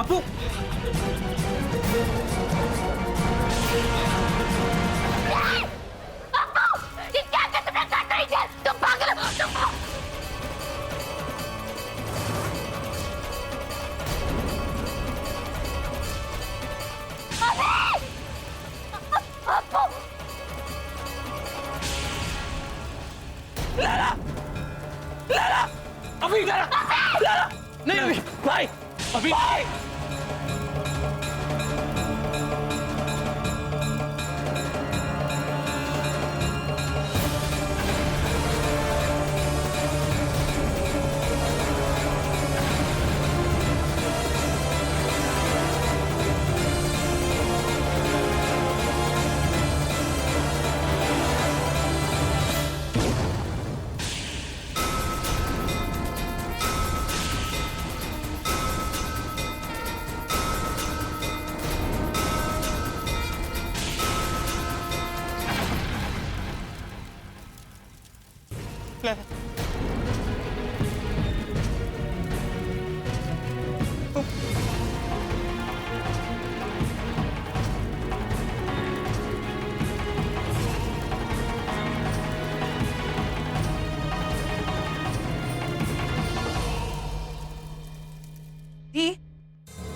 अपू ये क्या कर तुमने कर रही है? तुम पागल हो तुम। लाला लाला अभी लाला लाला नहीं अभी भाई अभी भाई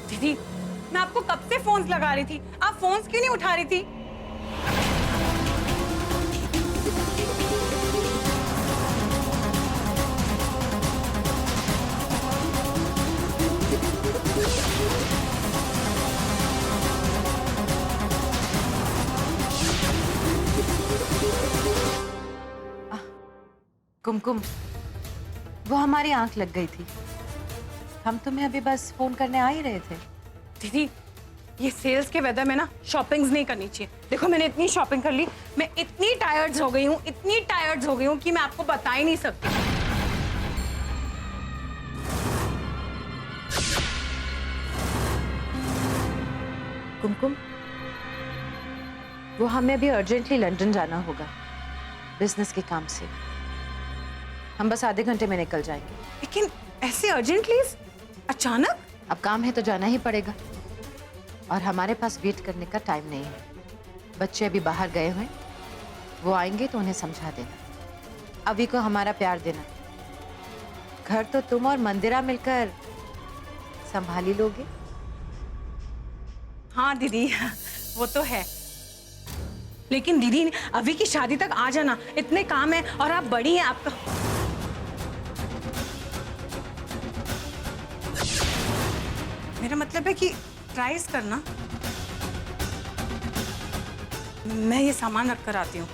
दीदी, मैं आपको कब से फोन्स लगा रही थी, आप फोन्स क्यों नहीं उठा रही थी? कुमकुम, वो हमारी आंख लग गई थी। हम तुम्हें अभी बस फोन करने आ ही रहे थे। दीदी, ये सेल्स के वेदर में ना शॉपिंग्स नहीं करनी चाहिए। देखो मैंने इतनी शॉपिंग कर ली, मैं इतनी टायर्ड हो गई हूँ, इतनी टायर्ड हो गई हूँ कि मैं आपको बता ही नहीं सकती। कुमकुम, वो हमें अभी अर्जेंटली लंदन जाना होगा बिजनेस के काम से। हम बस आधे घंटे में निकल जाएंगे। लेकिन ऐसे अर्जेंटली, अचानक? अब काम है तो जाना ही पड़ेगा और हमारे पास वेट करने का टाइम नहीं है। बच्चे अभी बाहर गए हुए, वो आएंगे तो उन्हें समझा देना। अभी को हमारा प्यार देना। घर तो तुम और मंदिरा मिलकर संभाल ही लोगे। हाँ दीदी, वो तो है। लेकिन दीदी, अभी की शादी तक आ जाना, इतने काम है और आप बड़ी हैं। आपका मेरा मतलब है कि ट्राइज करना। मैं ये सामान रख कर आती हूँ।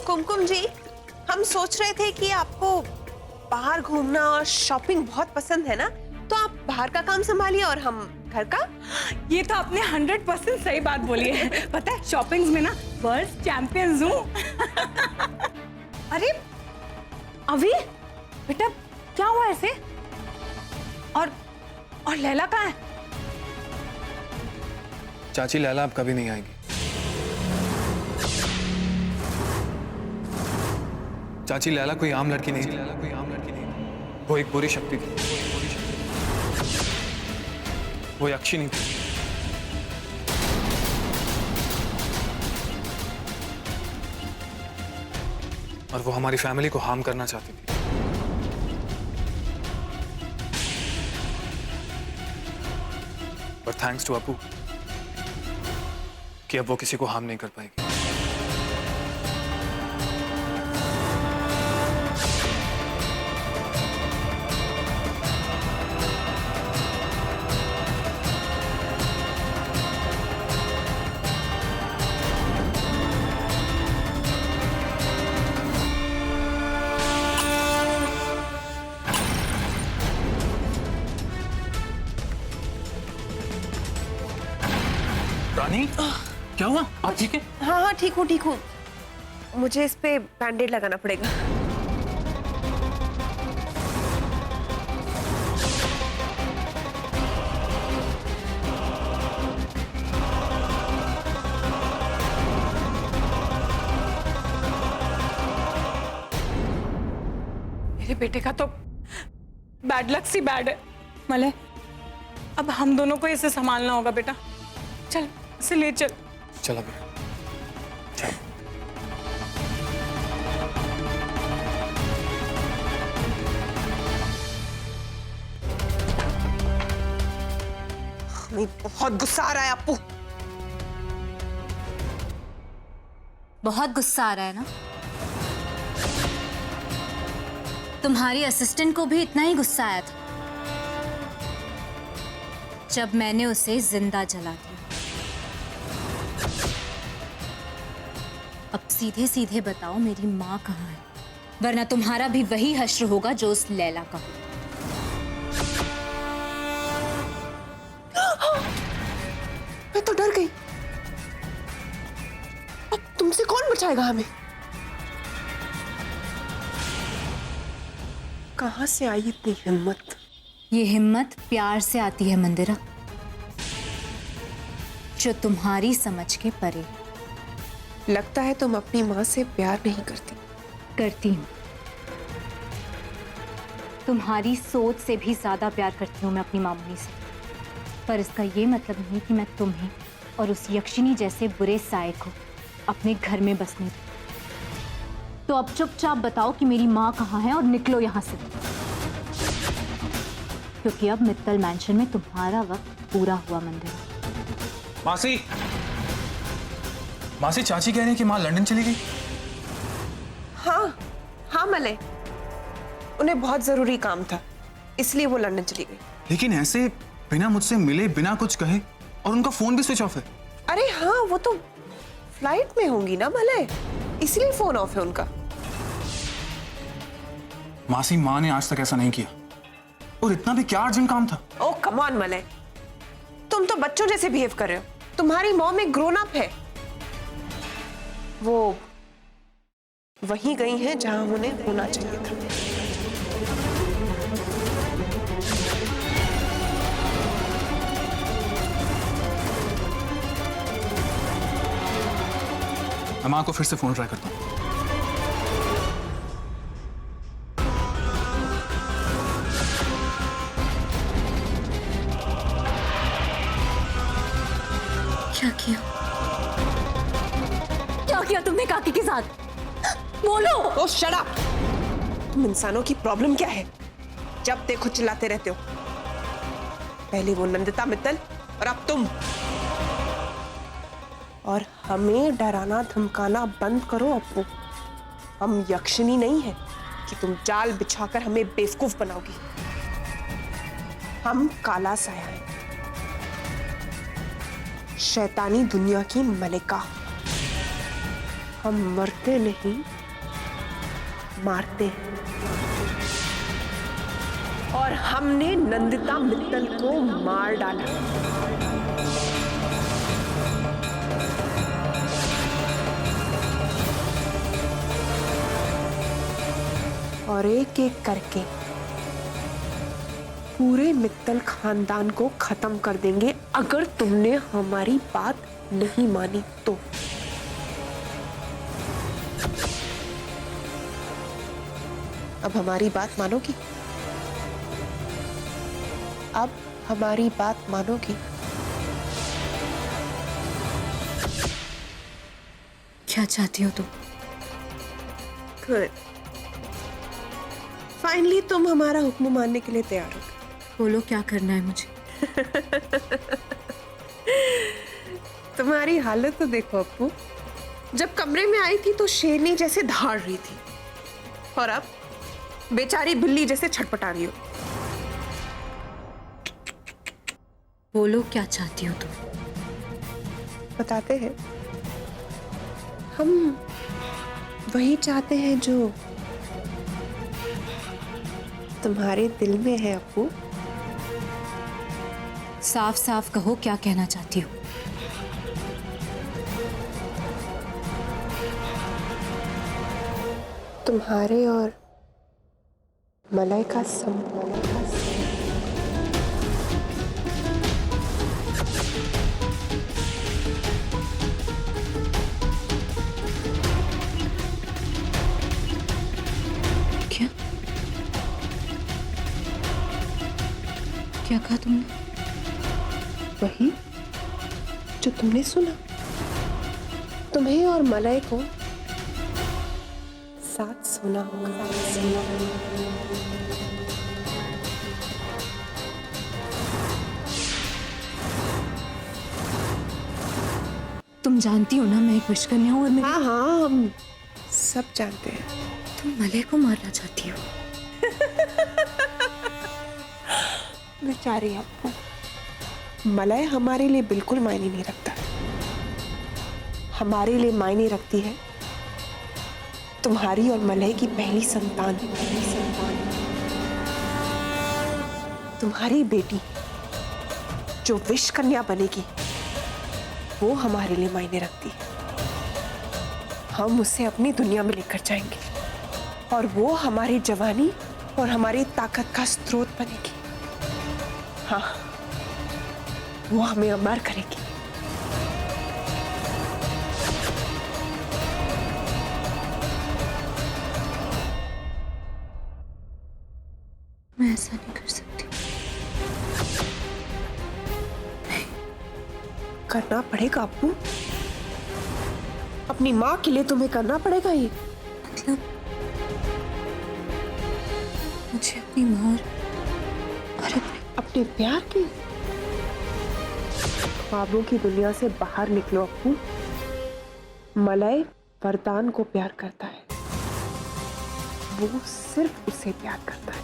कुमकुम जी, हम सोच रहे थे कि आपको बाहर घूमना और शॉपिंग बहुत पसंद है ना, तो आप बाहर का काम संभालिए और हम घर का। ये तो आपने 100% सही बात बोली है। पता है, शॉपिंग्स में ना वर्ल्ड चैंपियंस हूँ। अरे अभी बेटा, क्या हुआ ऐसे? और लैला कहाँ है? चाची, लैला अब कभी नहीं आएगी। चाची, लैला कोई आम लड़की नहीं थी। वो एक बुरी शक्ति थी। वो यक्षिणी थी। और वो हमारी फैमिली को हार्म करना चाहती थी। पर थैंक्स टू अपू कि अब वो किसी को हार्म नहीं कर पाएगी। रानी क्या हुआ? आप ठीक है? हाँ हाँ ठीक हूँ। मुझे इस पे बैंडेड लगाना पड़ेगा। मेरे बेटे का तो बैड लक सी बैड है मलय। अब हम दोनों को इसे संभालना होगा बेटा। चल इसे ले चल। चला बेटा, चल। हमें बहुत गुस्सा आ रहा है अप्पू। बहुत गुस्सा आ रहा है ना? तुम्हारी असिस्टेंट को भी इतना ही गुस्सा आया था जब मैंने उसे जिंदा जला दिया। अब सीधे सीधे बताओ मेरी माँ कहाँ है, वरना तुम्हारा भी वही हश्र होगा जो उस लैला का। मैं तो डर गई। अब तुमसे कौन बचाएगा हमें? कहां से आई इतनी हिम्मत? ये हिम्मत प्यार से आती है मंदिरा, जो तुम्हारी समझ के परे। लगता है तुम अपनी माँ से प्यार नहीं करती। करती हूँ, तुम्हारी सोच से भी ज्यादा प्यार करती हूँ मैं अपनी मामूनी से। पर इसका ये मतलब नहीं कि मैं तुम्हें और उस यक्षिनी जैसे बुरे साये को अपने घर में बसने दूँ। तो अब चुपचाप बताओ कि मेरी माँ कहाँ है और निकलो यहाँ से, क्योंकि अब मित्तल मैंशन में तुम्हारा वक्त पूरा हुआ। मंदिर मासी, मासी चाची कह रही हैं कि माँ लंदन चली गई। हाँ मलय, उन्हें बहुत जरूरी काम था इसलिए वो लंदन चली गई। लेकिन ऐसे बिना मुझसे मिले, बिना कुछ कहे, और उनका फोन भी स्विच ऑफ है। अरे हाँ, वो तो फ्लाइट में होंगी ना मलय, इसलिए फोन ऑफ है उनका। मासी, माँ ने आज तक ऐसा नहीं किया, और इतना भी क्या अर्जेंट काम था? ओ कम ऑन मलय, तुम तो बच्चों जैसे बिहेव कर रहे हो। तुम्हारी मॉम एक ग्रोन अप है। वो वहीं गई हैं जहां उन्हें होना चाहिए था। मैं माँ को फिर से फोन ट्राई करता हूँ। क्या किया? क्या किया तुमने काकी के साथ? बोलो। ओ शट अप! तुम इंसानों की प्रॉब्लम क्या है? जब देखो चिल्लाते रहते हो। पहले वो नंदिता मित्तल और अब तुम। और हमें डराना धमकाना बंद करो अप्पू। हम यक्षिनी नहीं है कि तुम जाल बिछाकर हमें बेवकूफ बनाओगी। हम काला साया हैं, शैतानी दुनिया की मलिका। हम मरते नहीं, मारते हैं। और हमने नंदिता मित्तल को मार डाला। और एक एक करके पूरे मित्तल खानदान को खत्म कर देंगे अगर तुमने हमारी बात नहीं मानी तो। अब हमारी बात मानोगी? अब हमारी बात मानोगी? क्या चाहती हो तुम? गुड, फाइनली तुम हमारा हुक्म मानने के लिए तैयार हो। बोलो क्या करना है मुझे? तुम्हारी हालत तो देखो अप्पू। जब कमरे में आई थी तो शेरनी जैसे दहाड़ रही थी, और अब बेचारी बिल्ली जैसे छटपटा रही हो। बोलो क्या चाहती हो तुम? बताते हैं। हम वही चाहते हैं जो तुम्हारे दिल में है अप्पू। साफ साफ कहो क्या कहना चाहती हो? तुम्हारे और मलय का क्या क्या कहा तुमने? वही जो तुमने सुना। तुम्हें और मलय को साथ सोना होगा। तुम जानती हो ना मैं एक विश कन्या हूँ और मैं हाँ हाँ, हम सब जानते हैं। तुम मलय को मारना चाहती हो। बेचारी आपको, मलय हमारे लिए बिल्कुल मायने नहीं रखता। हमारे लिए मायने रखती है तुम्हारी और मलय की पहली संतान। तुम्हारी बेटी जो विष कन्या बनेगी वो हमारे लिए मायने रखती है। हम उसे अपनी दुनिया में लेकर जाएंगे और वो हमारी जवानी और हमारी ताकत का स्रोत बनेगी। हाँ, वो हमें अमर करेगी। मैं ऐसा नहीं कर सकती। करना पड़ेगा अप्पू, अपनी माँ के लिए तुम्हें करना पड़ेगा ये। मतलब मुझे अपनी माँ और अपने प्यार की ख्वाबों की दुनिया से बाहर निकलो अप्पू। मलय वरदान को प्यार करता है, वो सिर्फ उसे प्यार करता है।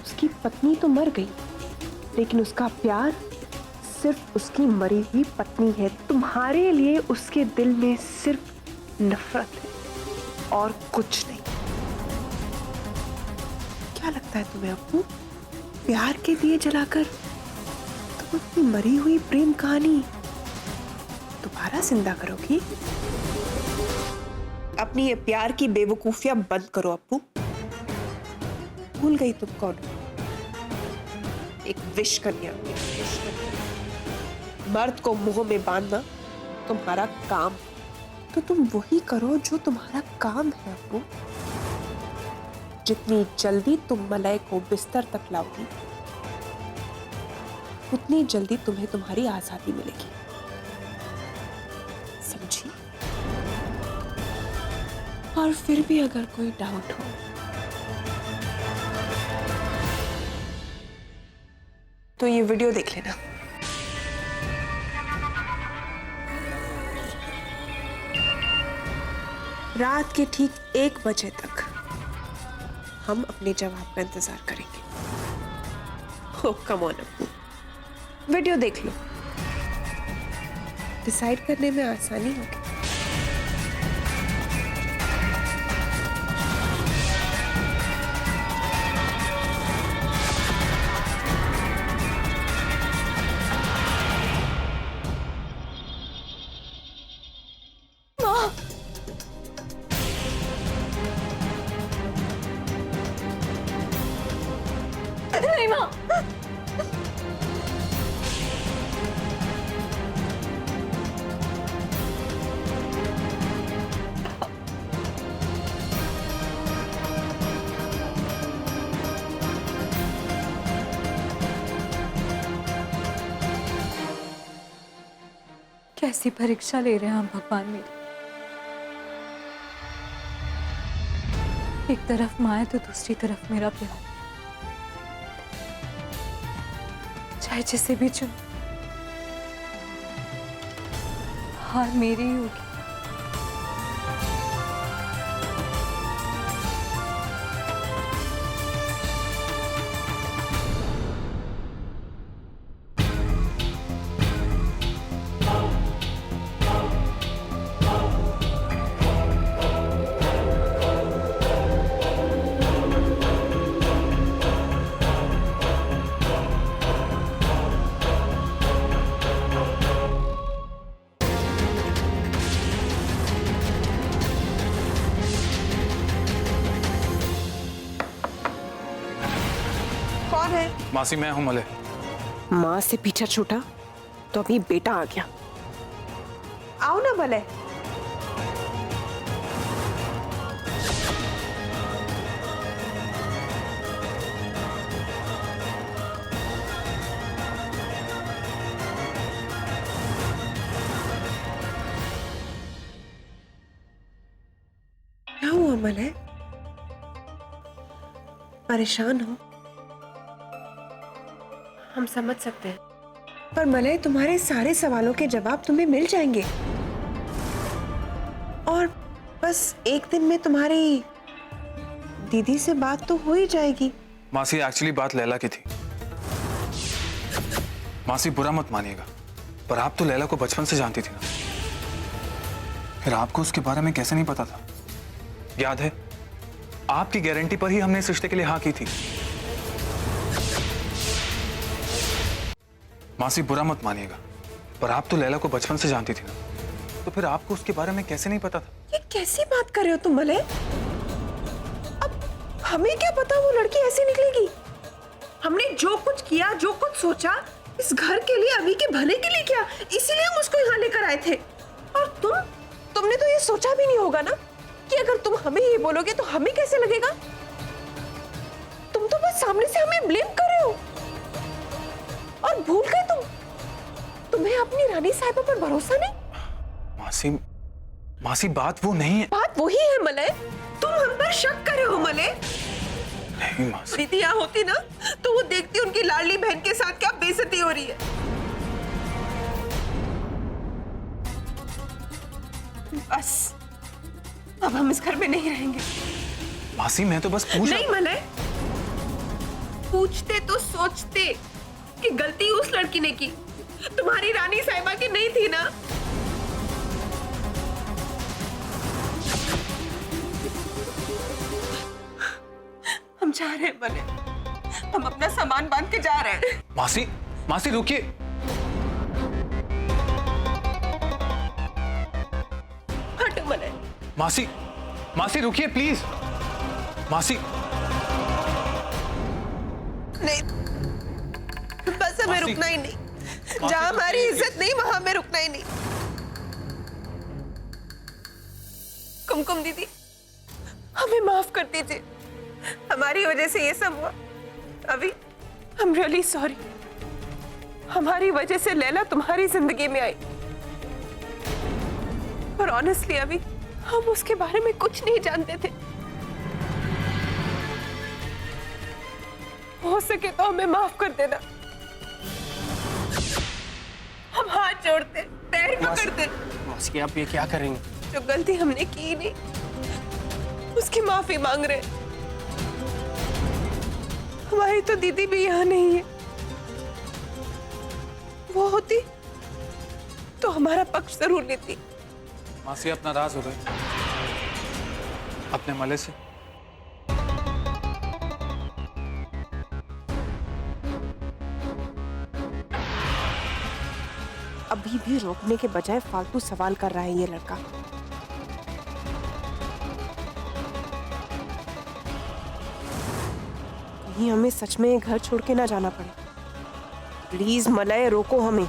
उसकी पत्नी तो मर गई, लेकिन उसका प्यार सिर्फ उसकी मरी हुई पत्नी है। तुम्हारे लिए उसके दिल में सिर्फ नफरत है और कुछ नहीं। क्या लगता है तुम्हें अप्पू, प्यार के दिए जलाकर तुम अपनी मरी हुई प्रेम कहानी दोबारा जिंदा करोगी? अपनी ये प्यार की बेवकूफियां बंद करो अप्पू। भूल गई तुम कौन हो? एक विष कन्या। मर्द को मुंह में बांधना तुम्हारा काम, तो तुम वही करो जो तुम्हारा काम है अप्पू। जितनी जल्दी तुम मलय को बिस्तर तक लाओगी, उतनी जल्दी तुम्हें तुम्हारी आजादी मिलेगी, समझी? और फिर भी अगर कोई डाउट हो तो ये वीडियो देख लेना। रात के ठीक 1 बजे तक हम अपने जवाब का इंतजार करेंगे। ओह कम ऑन अप्पू, वीडियो देख लो, डिसाइड करने में आसानी होगी। नहीं माँ, कैसी परीक्षा ले रहे हैं आप भगवान मेरी। एक तरफ माँ है तो दूसरी तरफ मेरा प्यार। चाहे जिसे भी चुन, हार मेरी ही होगी। कौन है? मासी मैं हूँ मलय। माँ से पीछा छूटा तो अभी बेटा आ गया। आओ ना मलय। क्या हुआ मलय? परेशान हो? हम समझ सकते हैं, पर मलय तुम्हारे सारे सवालों के जवाब तुम्हें मिल जाएंगे और बस एक दिन में तुम्हारी दीदी से बात तो हो ही जाएगी। मासी एक्चुअली बात लैला की थी। मासी बुरा मत मानिएगा, पर आप तो लैला को बचपन से जानती थी ना, फिर आपको उसके बारे में कैसे नहीं पता था? याद है, आपकी गारंटी पर ही हमने इस रिश्ते के लिए हाँ की थी। मासी बुरा मत मानिएगा, पर आप तो लैला को बचपन से जानती थी ना, तो फिर आपको उसके बारे में कैसे नहीं पता था? ये कैसी बात कर रहे हो तुम मलय? अब हमें क्या पता वो लड़की ऐसी निकलेगी? हमने जो कुछ किया, जो कुछ सोचा, इस घर के लिए, अभी के भले के लिए किया, इसीलिए हम उसको यहाँ लेकर आए थे। और तुमने तो ये सोचा भी नहीं होगा ना कि अगर तुम हमें ये बोलोगे तो हमें कैसे लगेगा? तुम तो बस सामने से हमें ब्लेम कर रहे हो और भूल गए तुम्हें अपनी रानी साहिबा पर भरोसा नहीं। मासी बात वो नहीं है। बात वही है मलय, तुम हम पर शक कर रहे हो मलय। नहीं मासी। दीदी यहाँ होती ना तो वो देखती उनकी लाडली बहन के साथ क्या बेइज्जती हो रही है। बस अब हम इस घर में नहीं रहेंगे। मासी मैं तो बस पूछ नहीं मलय, पूछते तो सोचते कि गलती उस लड़की ने की, तुम्हारी रानी साहिबा की नहीं थी ना। हम जा रहे हैं मलय, हम अपना सामान बांध के जा रहे हैं। मासी रुकिए। हटो मलय। मासी रुकिए प्लीज। मासी नहीं, बस हमें रुकना ही नहीं। जहां हमारी इज्जत नहीं वहां हमें रुकना ही नहीं। कुमकुम दीदी, हमें माफ कर दीजिए, हमारी वजह से ये सब हुआ। अभी I'm really sorry। हमारी वजह से लैला तुम्हारी जिंदगी में आई, पर ऑनेस्टली अभी हम उसके बारे में कुछ नहीं जानते थे। हो सके तो हमें माफ कर देना। हम हाथ जोड़ते, पैर पकड़ते। मासी आप ये क्या करेंगे? जो गलती हमने की नहीं उसकी माफी मांग रहे। हमारी तो दीदी भी यहाँ नहीं है, वो होती तो हमारा पक्ष जरूर लेती। मासी अपना राज हो गए अपने मले से। अभी भी रोकने के बजाय फालतू सवाल कर रहा है ये लड़का। कहीं हमें सच में घर छोड़ के ना जाना पड़े। प्लीज मलय रोको हमें।